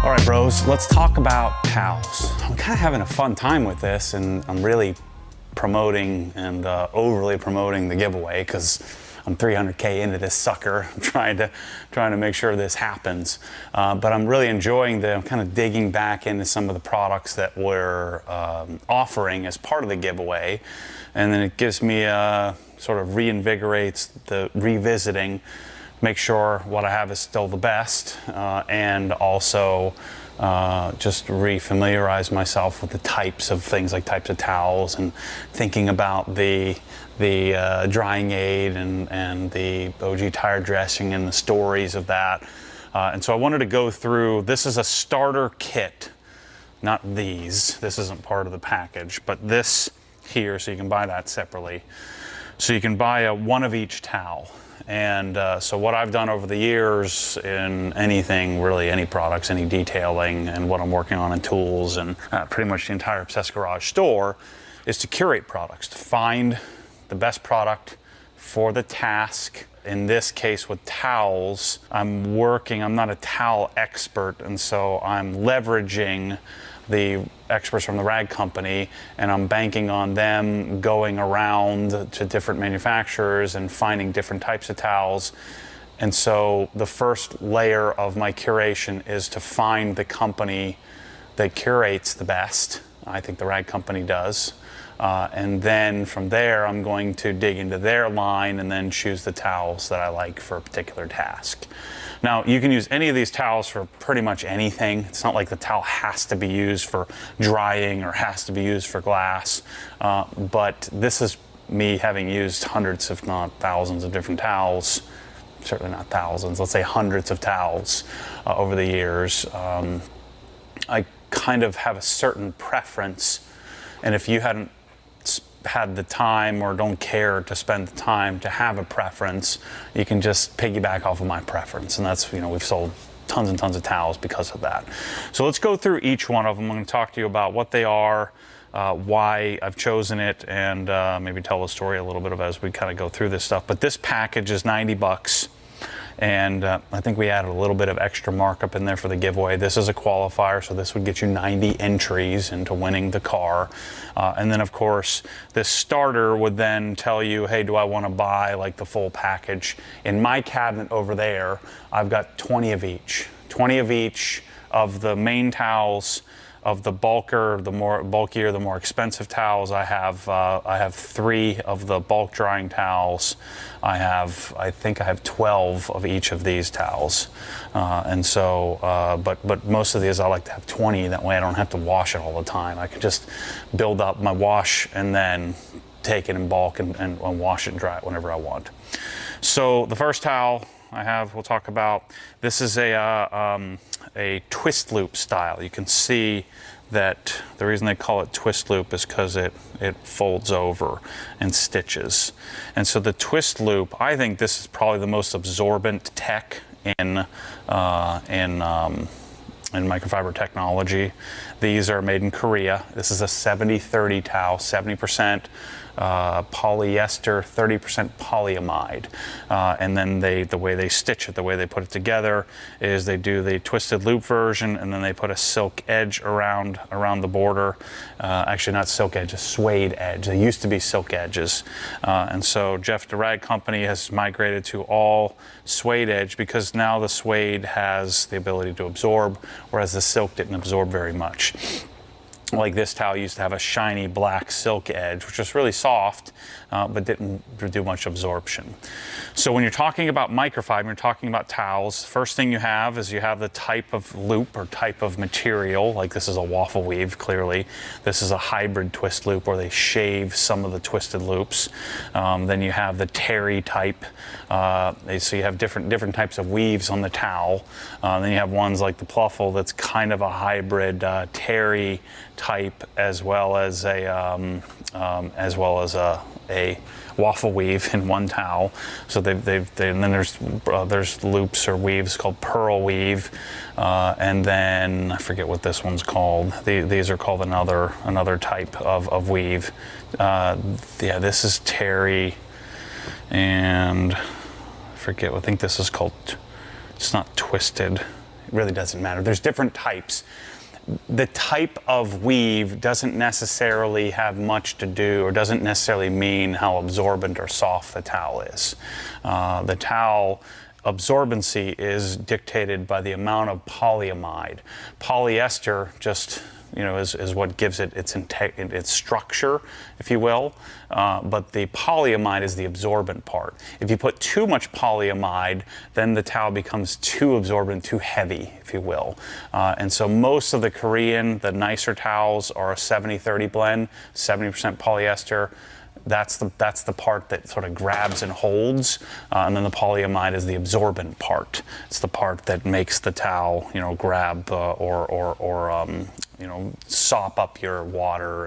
All right, bros, let's talk about towels. I'm kind of having a fun time with this, and I'm really promoting and overly promoting the giveaway because I'm 300K into this sucker. I'm trying to make sure this happens. But I'm really enjoying I'm kind of digging back into some of the products that we're offering as part of the giveaway. And then it gives me sort of reinvigorates the revisiting, make sure what I have is still the best, and also just refamiliarize myself with the types of things, like types of towels, and thinking about the drying aid and the OG tire dressing and the stories of that. And so I wanted to go through, this is a starter kit, not these. This isn't part of the package, but this here, so you can buy that separately. So you can buy one of each towel. And so what I've done over the years in anything, really any products, any detailing, and what I'm working on in tools and pretty much the entire Obsessed Garage store, is to curate products, to find the best product for the task. In this case with towels, I'm not a towel expert, and so I'm leveraging the experts from the rag company, and I'm banking on them going around to different manufacturers and finding different types of towels. And so the first layer of my curation is to find the company that curates the best. I think the rag company does. And then from there, I'm going to dig into their line and then choose the towels that I like for a particular task. Now, you can use any of these towels for pretty much anything. It's not like the towel has to be used for drying or has to be used for glass. But this is me having used hundreds, if not thousands, of different towels. Certainly not thousands, let's say hundreds of towels over the years. I kind of have a certain preference, and if you hadn't had the time or don't care to spend the time to have a preference, you can just piggyback off of my preference. And that's, we've sold tons and tons of towels because of that. So let's go through each one of them. I'm going to talk to you about what they are, why I've chosen it, and maybe tell the story a little bit of as we kind of go through this stuff. But this package is 90 bucks. And I think we added a little bit of extra markup in there for the giveaway. This is a qualifier, so this would get you 90 entries into winning the car. And then, of course, this starter would then tell you, hey, do I want to buy like the full package? In my cabinet over there, I've got 20 of each. 20 of each of the main towels. Of the bulkier, the more expensive towels, I have 3 of the bulk drying towels. I think I have 12 of each of these towels, and so but most of these I like to have 20. That way I don't have to wash it all the time. I can just build up my wash and then take it in bulk and wash it and dry it whenever I want. So the first towel we'll talk about. This is a twist loop style. You can see that the reason they call it twist loop is because it folds over and stitches. And so the twist loop, I think this is probably the most absorbent tech in microfiber technology. These are made in Korea. This is a 70-30 towel, 70% polyester, 30% polyamide. And then the way they stitch it, the way they put it together is they do the twisted loop version, and then they put a silk edge around the border. Actually not silk edge, a suede edge. They used to be silk edges. And so Jeff, the rag company, has migrated to all suede edge because now the suede has the ability to absorb, whereas the silk didn't absorb very much. Like this towel used to have a shiny black silk edge, which was really soft, but didn't do much absorption. So when you're talking about microfiber, you're talking about towels, first thing you have is you have the type of loop or type of material. Like this is a waffle weave, clearly. This is a hybrid twist loop where they shave some of the twisted loops. Then you have the terry type. So you have different types of weaves on the towel. Then you have ones like the Puffle that's kind of a hybrid terry type, as well as a waffle weave in one towel. So and then there's loops or weaves called pearl weave, and then I forget what this one's called. These are called another type of weave. This is terry, and I forget. I think this is called. It's not twisted. It really doesn't matter. There's different types. The type of weave doesn't necessarily have much to do, or doesn't necessarily mean how absorbent or soft the towel is. The towel absorbency is dictated by the amount of polyamide. Polyester just, you know, is what gives it its structure, if you will. But the polyamide is the absorbent part. If you put too much polyamide, then the towel becomes too absorbent, too heavy, if you will. And so most of the Korean, the nicer towels are a 70-30 blend, 70% polyester. That's the part that sort of grabs and holds, and then the polyamide is the absorbent part. It's the part that makes the towel, you know, grab or you know, sop up your water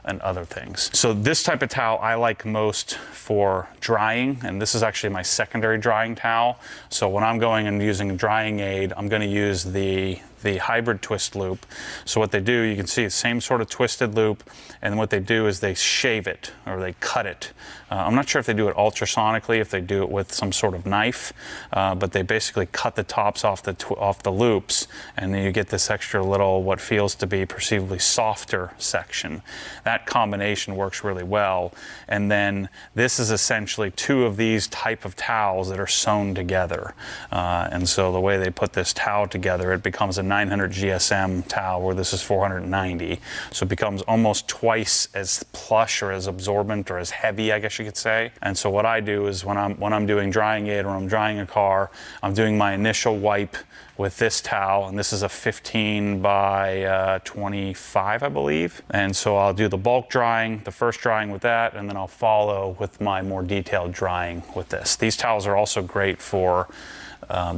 and other things. So this type of towel I like most for drying, and this is actually my secondary drying towel. So when I'm going and using a drying aid, I'm going to use the hybrid twist loop. So what they do, you can see the same sort of twisted loop, and what they do is they shave it or they cut it. I'm not sure if they do it ultrasonically, if they do it with some sort of knife, but they basically cut the tops off the loops, and then you get this extra little, what feels to be perceivably softer section. That combination works really well. And then this is essentially two of these type of towels that are sewn together. And so the way they put this towel together, it becomes a 900 GSM towel, where this is 490. So it becomes almost twice as plush or as absorbent or as heavy, I guess you could say. And so what I do is when I'm doing drying aid or I'm drying a car, I'm doing my initial wipe with this towel, and this is a 15 by 25, I believe. And so I'll do the bulk drying, the first drying with that, and then I'll follow with my more detailed drying with this. These towels are also great for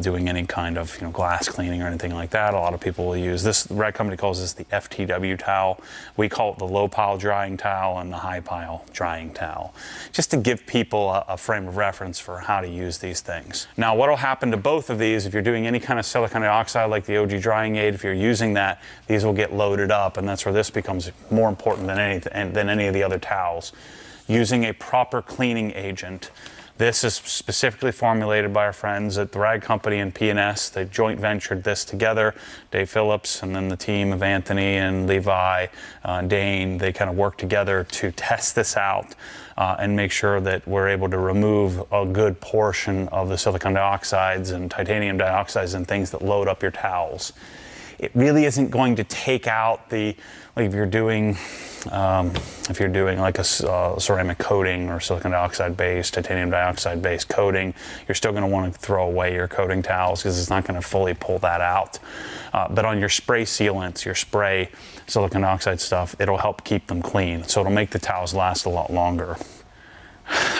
doing any kind of, you know, glass cleaning or anything like that. A lot of people will use this. The Rag Company calls this the FTW towel. We call it the low pile drying towel and the high pile drying towel, just to give people a frame of reference for how to use these things. Now, what will happen to both of these, if you're doing any kind of silicone dioxide like the OG drying aid, if you're using that, these will get loaded up, and that's where this becomes more important than any of the other towels. Using a proper cleaning agent. This is specifically formulated by our friends at the Rag Company and P&S. They joint ventured this together. Dave Phillips and then the team of Anthony and Levi, Dane, they kind of work together to test this out and make sure that we're able to remove a good portion of the silicon dioxides and titanium dioxides and things that load up your towels. It really isn't going to take out like if you're doing like a ceramic coating or silicon dioxide based, titanium dioxide based coating, you're still going to want to throw away your coating towels because it's not going to fully pull that out. But on your spray sealants, your spray silicon dioxide stuff, it'll help keep them clean. So it'll make the towels last a lot longer.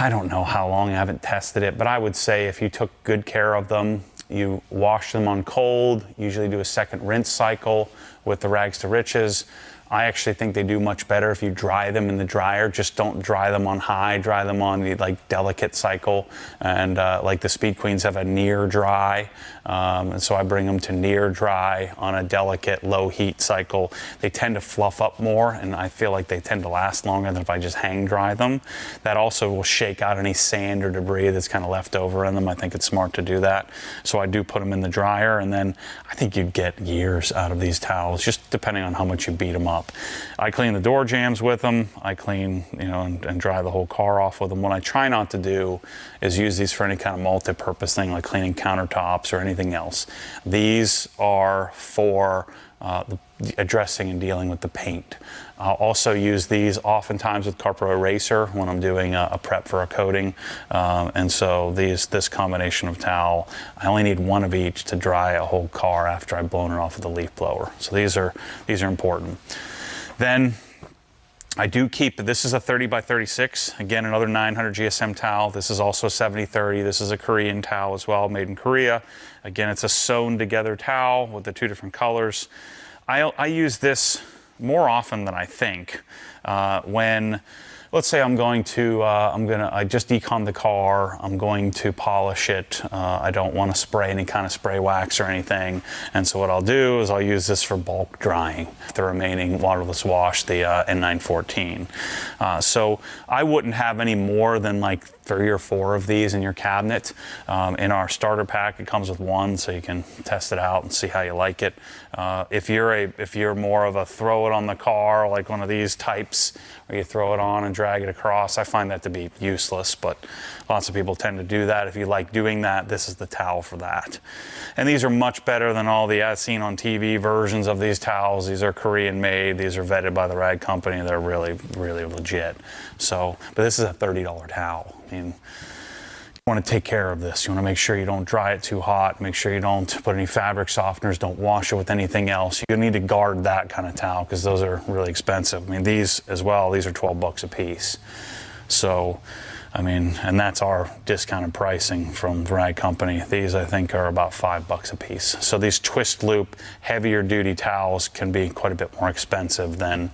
I don't know how long, I haven't tested it, but I would say if you took good care of them, you wash them on cold, usually do a second rinse cycle with the Rags to Riches. I actually think they do much better if you dry them in the dryer. Just don't dry them on high, dry them on the like delicate cycle. And like the Speed Queens have a near dry. And so I bring them to near dry on a delicate low heat cycle. They tend to fluff up more, and I feel like they tend to last longer than if I just hang dry them. That also will shake out any sand or debris that's kind of left over in them. I think it's smart to do that. So I do put them in the dryer, and then I think you'd get years out of these towels, just depending on how much you beat them up. I clean the door jambs with them. I clean, you know, and dry the whole car off with them. What I try not to do is use these for any kind of multi-purpose thing like cleaning countertops or anything else. These are for addressing and dealing with the paint. I'll also use these oftentimes with Carpro Eraser when I'm doing a prep for a coating. And so this combination of towel, I only need one of each to dry a whole car after I've blown it off with a leaf blower. So these are important. Then I do keep, this is a 30 by 36, again, another 900 GSM towel. This is also a 70-30. This is a Korean towel as well, made in Korea. Again, it's a sewn together towel with the two different colors. I use this more often than I think when, let's say I'm going to, I just decon the car, I'm going to polish it, I don't want to spray any kind of spray wax or anything, and so what I'll do is I'll use this for bulk drying, the remaining waterless wash, the N914. So I wouldn't have any more than like 3 or 4 of these in your cabinet. In our starter pack, it comes with one, so you can test it out and see how you like it. If you're more of a throw it on the car, like one of these types, where you throw it on and drag it across, I find that to be useless, but lots of people tend to do that. If you like doing that, this is the towel for that. And these are much better than all the as seen on TV versions of these towels. These are Korean made. These are vetted by the rag company. They're really, really legit. So, but this is a $30 towel. I mean, you want to take care of this. You want to make sure you don't dry it too hot. Make sure you don't put any fabric softeners. Don't wash it with anything else. You need to guard that kind of towel because those are really expensive. I mean, these as well, these are 12 bucks a piece. So, I mean, and that's our discounted pricing from the rag company. These, I think, are about 5 bucks a piece. So these twist loop, heavier duty towels can be quite a bit more expensive than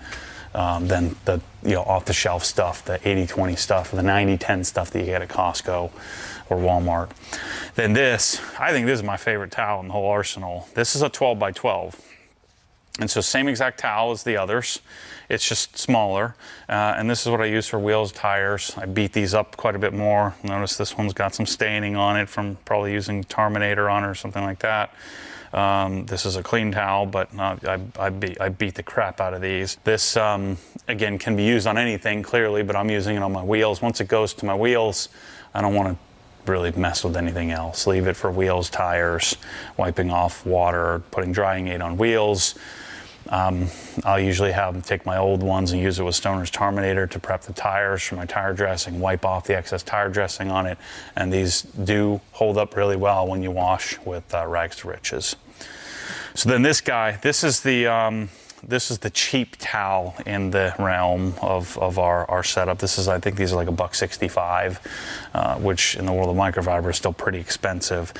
the off the shelf stuff, the 80-20 stuff, the 90-10 stuff that you get at Costco or Walmart. Then this, I think this is my favorite towel in the whole arsenal. This is a 12 by 12. And so same exact towel as the others, it's just smaller. And this is what I use for wheels, tires. I beat these up quite a bit more. Notice this one's got some staining on it from probably using Terminator on it or something like that. This is a clean towel, but I beat the crap out of these. This, again, can be used on anything, clearly, but I'm using it on my wheels. Once it goes to my wheels, I don't want to really mess with anything else. Leave it for wheels, tires, wiping off water, putting drying aid on wheels. I'll usually take my old ones and use it with Stoner's Terminator to prep the tires for my tire dressing, wipe off the excess tire dressing on it, and these do hold up really well when you wash with rags to riches. So then this guy, this is the cheap towel in the realm of our setup. This is, I think these are like $1.65, which in the world of microfiber is still pretty expensive.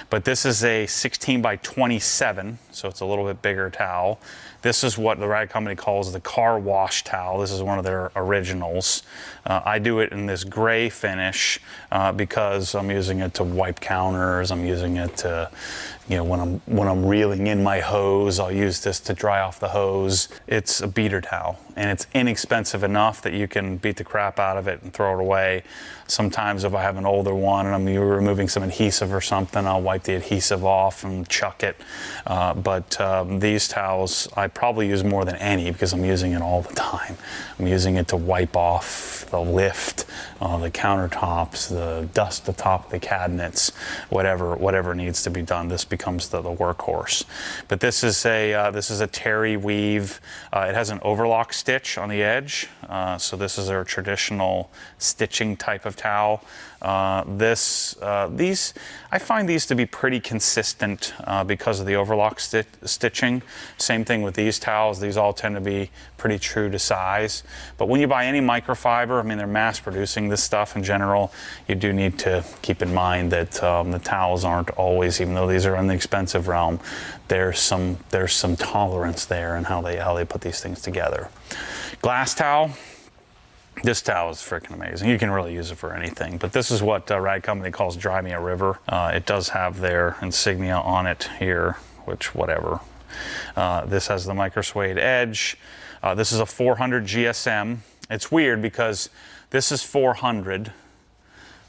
But this is a 16 by 27, so it's a little bit bigger towel. This is what the rag company calls the car wash towel. This is one of their originals. I do it in this gray finish because I'm using it to wipe counters. I'm using it to, when I'm reeling in my hose, I'll use this to dry off the hose. It's a beater towel, and it's inexpensive enough that you can beat the crap out of it and throw it away. Sometimes if I have an older one and I'm removing some adhesive or something, I'll wipe the adhesive off and chuck it. But these towels I probably use more than any because I'm using it all the time. I'm using it to wipe off the lift, the countertops, the dust atop of the cabinets, whatever needs to be done. This becomes the workhorse. But this is a terry weave. It has an overlock stitch on the edge. So this is our traditional stitching type of towel. I find these to be pretty consistent because of the overlock stitching. Same thing with these towels. These all tend to be pretty true to size. But when you buy any microfiber, I mean, they're mass producing this stuff in general, you do need to keep in mind that the towels aren't always, even though these are in the expensive realm, there's some tolerance there in how they put these things together. Glass towel. This towel is freaking amazing. You can really use it for anything, but this is what Rag Company calls Dry Me a River. It does have their insignia on it here, which whatever. This has the micro suede edge. This is a 400 GSM. It's weird because this is 400,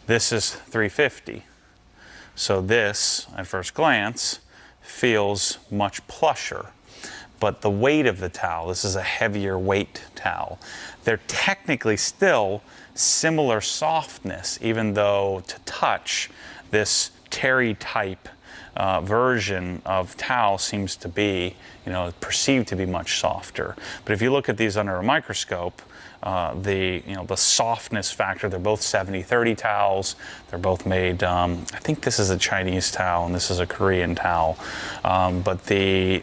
this is 350. So this, at first glance, feels much plusher. But the weight of the towel, this is a heavier weight towel. They're technically still similar softness, even though to touch, this terry type version of towel seems to be, perceived to be much softer. But if you look at these under a microscope, the softness factor, they're both 70-30 towels. They're both made, I think this is a Chinese towel and this is a Korean towel. But the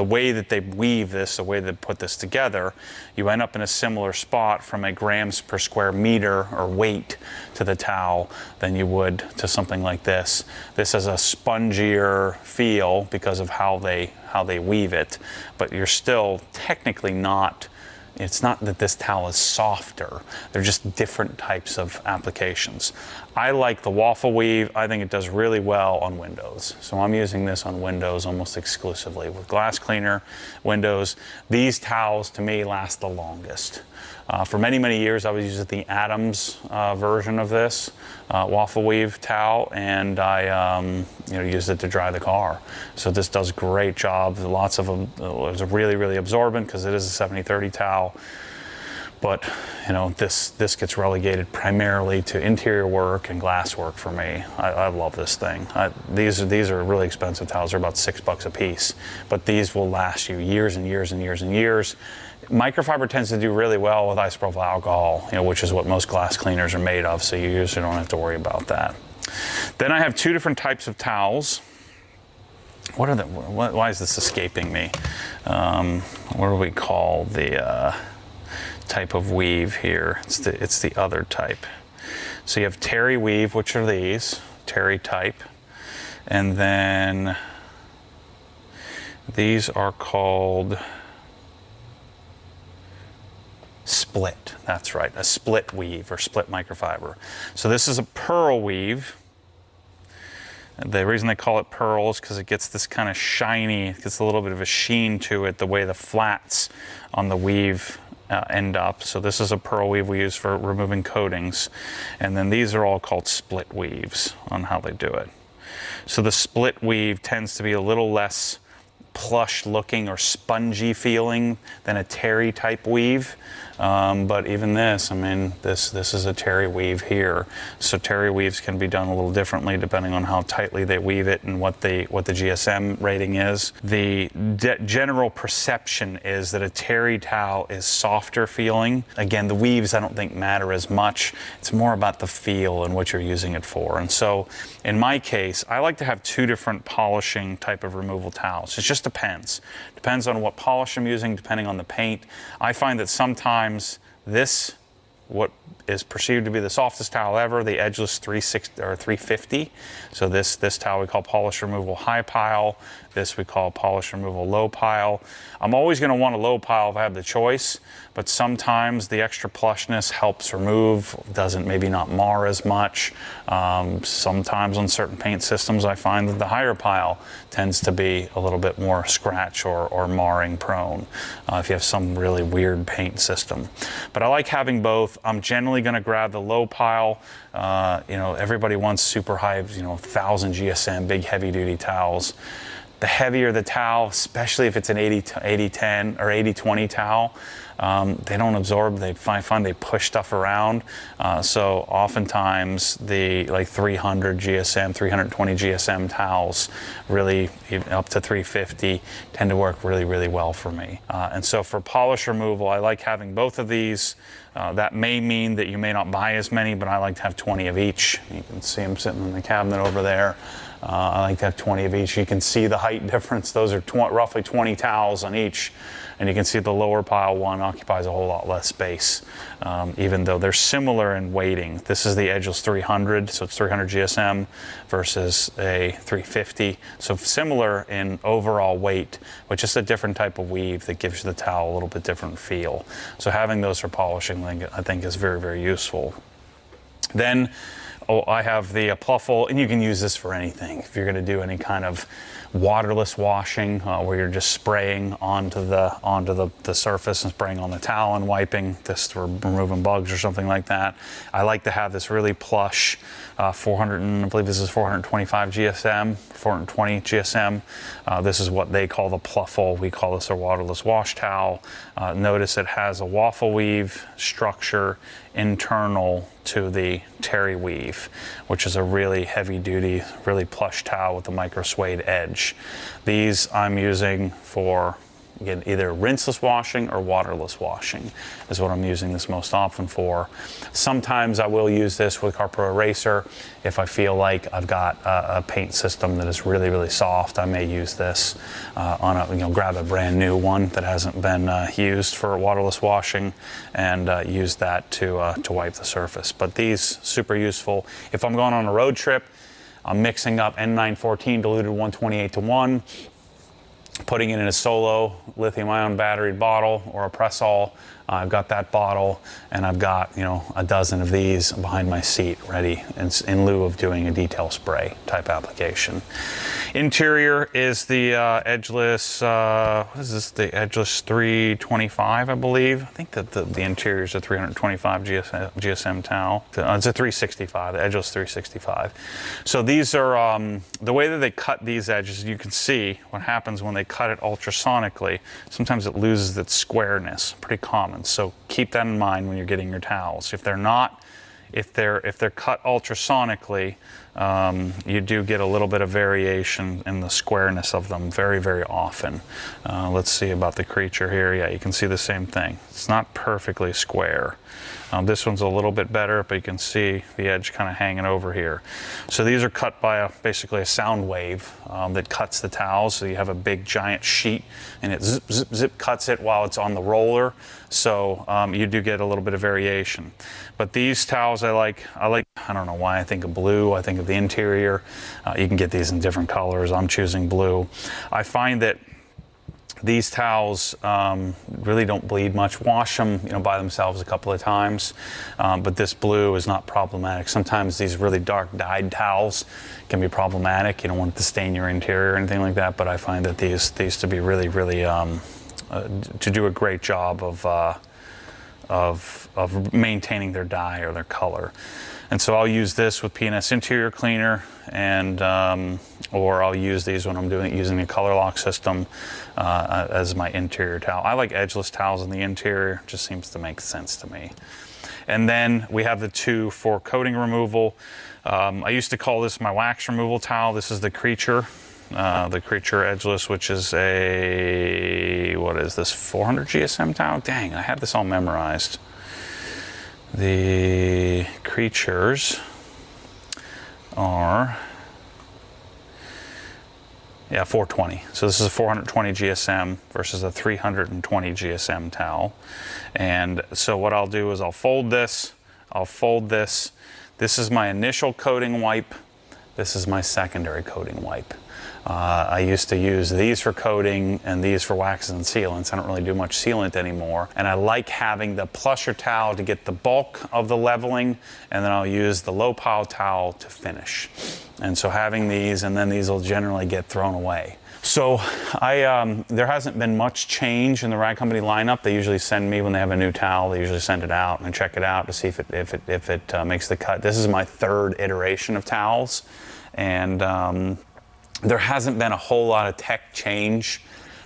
way that they weave this, the way they put this together, you end up in a similar spot from a grams per square meter or weight to the towel than you would to something like this. This has a spongier feel because of how they weave it, but you're still technically not. It's not that this towel is softer. They're just different types of applications. I like the waffle weave. I think it does really well on windows. So I'm using this on windows almost exclusively. With glass cleaner, windows, these towels to me last the longest. For many, many years, I was using the Adams version of this waffle weave towel, and I used it to dry the car. So this does a great job. Lots of them. It's really, really absorbent because it is a 70-30 towel. But this gets relegated primarily to interior work and glass work for me. I love this thing. These are really expensive towels. They're about $6 a piece, but these will last you years and years and years and years. Microfiber tends to do really well with isopropyl alcohol, which is what most glass cleaners are made of, so you usually don't have to worry about that. Then I have two different types of towels. Why is this escaping me? What do we call the type of weave here? It's the other type. So you have terry weave, which are these, terry type, and then these are called split. That's right, a split weave or split microfiber. So this is a pearl weave. The reason they call it pearl is because it gets this kind of shiny, it gets a little bit of a sheen to it, the way the flats on the weave end up. So this is a pearl weave we use for removing coatings. And then these are all called split weaves on how they do it. So the split weave tends to be a little less plush looking or spongy feeling than a terry type weave. But even this, this is a terry weave here. So terry weaves can be done a little differently depending on how tightly they weave it and what the GSM rating is. The general perception is that a terry towel is softer feeling. Again, the weaves I don't think matter as much. It's more about the feel and what you're using it for. And so in my case, I like to have two different polishing type of removal towels. It just depends. Depends on what polish I'm using, depending on the paint. I find that sometimes this, what is perceived to be the softest towel ever, the Edgeless 350. So this towel we call polish removal high pile. This we call polish removal low pile. I'm always going to want a low pile if I have the choice, but sometimes the extra plushness helps remove, doesn't maybe not mar as much. Sometimes on certain paint systems I find that the higher pile tends to be a little bit more scratch or marring prone if you have some really weird paint system. But I like having both. I'm generally going to grab the low pile. Everybody wants super high, 1000 GSM, big heavy duty towels. The heavier the towel, especially if it's an 80-10 or 80-20 towel, they don't absorb. I find they push stuff around. So oftentimes the 300 GSM, 320 GSM towels, really even up to 350, tend to work really, really well for me. And so for polish removal, I like having both of these. That may mean that you may not buy as many, but I like to have 20 of each. You can see them sitting in the cabinet over there. I like to have 20 of each. You can see the height difference. Those are roughly 20 towels on each. And you can see the lower pile one occupies a whole lot less space, even though they're similar in weighting. This is the Edgeless 300, so it's 300 GSM versus a 350. So similar in overall weight, but just a different type of weave that gives the towel a little bit different feel. So having those for polishing, I think is very, very useful. Then I have the Puffle, and you can use this for anything. If you're going to do any kind of waterless washing, where you're just spraying onto the surface and spraying on the towel and wiping this for removing bugs or something like that. I like to have this really plush 425 GSM, 420 GSM. This is what they call the Puffle. We call this a waterless wash towel. Notice it has a waffle weave structure internal to the terry weave, which is a really heavy duty, really plush towel with a micro suede edge. These I'm using for, again, either rinseless washing or waterless washing is what I'm using this most often for. Sometimes I will use this with Carpro Eraser. If I feel like I've got a paint system that is really, really soft, I may use this grab a brand new one that hasn't been used for waterless washing and use that to wipe the surface. But these, super useful. If I'm going on a road trip, I'm mixing up N914 diluted 128:1, putting it in a solo lithium-ion battery bottle or a press-all, I've got that bottle, and I've got, you know, a dozen of these behind my seat ready in lieu of doing a detail spray type application. Interior is the Edgeless, what is this, the Edgeless 325, I believe. I think that the interior is a 325 GSM towel. It's a 365, the Edgeless 365. So these are, the way that they cut these edges, you can see what happens when they cut it ultrasonically. Sometimes it loses its squareness, pretty common. So keep that in mind when you're getting your towels. If they're not, if they're cut ultrasonically, you do get a little bit of variation in the squareness of them very, very often. Let's see about the creature here. Yeah, you can see the same thing. It's not perfectly square. This one's a little bit better, but you can see the edge kind of hanging over here. So these are cut by basically a sound wave that cuts the towels. So you have a big giant sheet, and it zip, zip, zip cuts it while it's on the roller. So you do get a little bit of variation. But these towels I like, I don't know why I think of blue. I think of the interior. You can get these in different colors. I'm choosing blue. I find that these towels really don't bleed much. Wash them, you know, by themselves a couple of times, but this blue is not problematic. Sometimes these really dark dyed towels can be problematic. You don't want it to stain your interior or anything like that, but I find that these to be really, really, to do a great job of maintaining their dye or their color. And so I'll use this with P&S interior cleaner, and or I'll use these when I'm using the color lock system as my interior towel. I like edgeless towels in the interior, it just seems to make sense to me. And then we have the two for coating removal. I used to call this my wax removal towel. This is the Creature Edgeless, which is a, what is this, 400 GSM towel? Dang, I had this all memorized. The Creatures are, yeah, 420. So this is a 420 GSM versus a 320 GSM towel. And so what I'll do is I'll fold this. This is my initial coating wipe. This is my secondary coating wipe. I used to use these for coating and these for waxes and sealants. I don't really do much sealant anymore. And I like having the plusher towel to get the bulk of the leveling, and then I'll use the low pile towel to finish. And so having these, and then these will generally get thrown away. So there hasn't been much change in the Rag Company lineup. They usually send me, when they have a new towel, they usually send it out and check it out to see if it makes the cut. This is my third iteration of towels, and there hasn't been a whole lot of tech change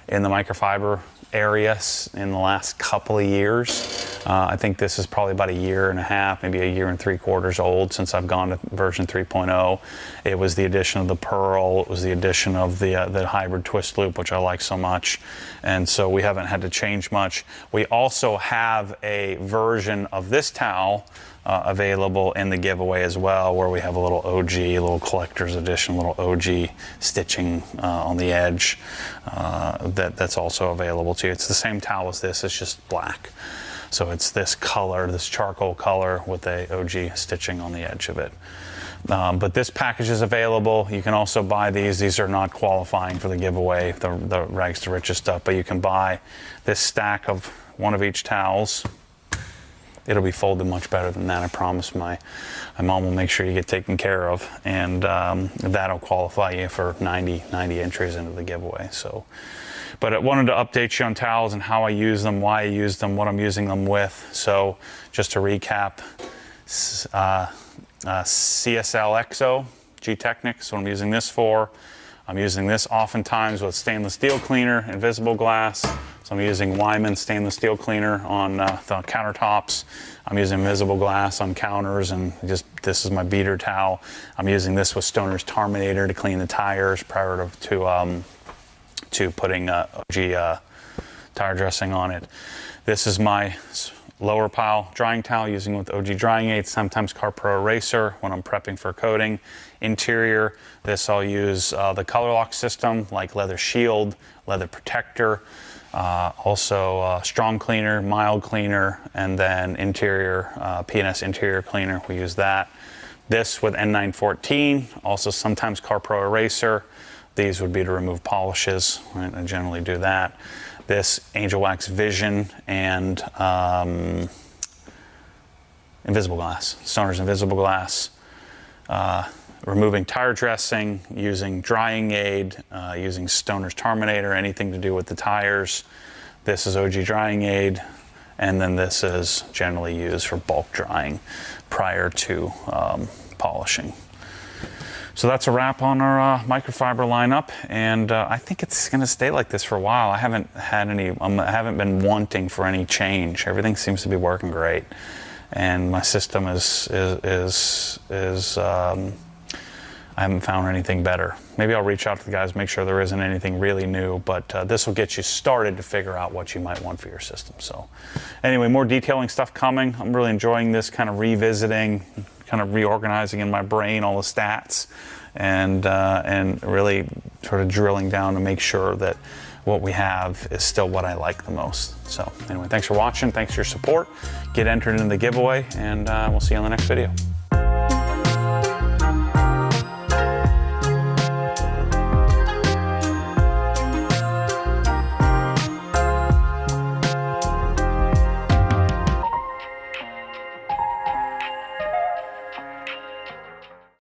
in the microfiber areas in the last couple of years. I think this is probably about a year and a half, maybe a year and 3/4 old since I've gone to version 3.0. It was the addition of the pearl, it was the addition of the hybrid twist loop, which I like so much, and so we haven't had to change much. We also have a version of this towel available in the giveaway as well, where we have a little OG, a little collector's edition, a little OG stitching on the edge that's also available to you. It's the same towel as this, it's just black. So it's this color, this charcoal color with a OG stitching on the edge of it. But this package is available. You can also buy these. These are not qualifying for the giveaway, the Rags to Riches stuff, but you can buy this stack of one of each towels. It'll be folded much better than that, I promise. My mom will make sure you get taken care of, and that'll qualify you for 90 entries into the giveaway. So, but I wanted to update you on towels and how I use them, why I use them, what I'm using them with. So just to recap, CSL EXO G-Technics, what I'm using this for. I'm using this oftentimes with stainless steel cleaner, invisible glass. So I'm using Wyman stainless steel cleaner on the countertops. I'm using invisible glass on counters, and just this is my beater towel. I'm using this with Stoner's Terminator to clean the tires prior to putting OG tire dressing on it. This is my lower pile drying towel, using with OG drying aids, sometimes CarPro eraser when I'm prepping for coating. Interior, this I'll use the color lock system, like leather shield, leather protector, also strong cleaner, mild cleaner, and then interior, P&S interior cleaner, we use that. This with N914, also sometimes CarPro Eraser. These would be to remove polishes, right? I generally do that. This Angel Wax Vision and Invisible Glass, Stoner's Invisible Glass. Removing tire dressing, using drying aid, using Stoner's Terminator, anything to do with the tires. This is OG drying aid, and then this is generally used for bulk drying prior to polishing. So that's a wrap on our microfiber lineup, and I think it's going to stay like this for a while. I haven't been wanting for any change. Everything seems to be working great, and my system is I haven't found anything better. Maybe I'll reach out to the guys, make sure there isn't anything really new, but this will get you started to figure out what you might want for your system. So anyway, more detailing stuff coming. I'm really enjoying this, kind of revisiting, kind of reorganizing in my brain all the stats, and really sort of drilling down to make sure that what we have is still what I like the most. So anyway, thanks for watching. Thanks for your support. Get entered into the giveaway, and we'll see you on the next video.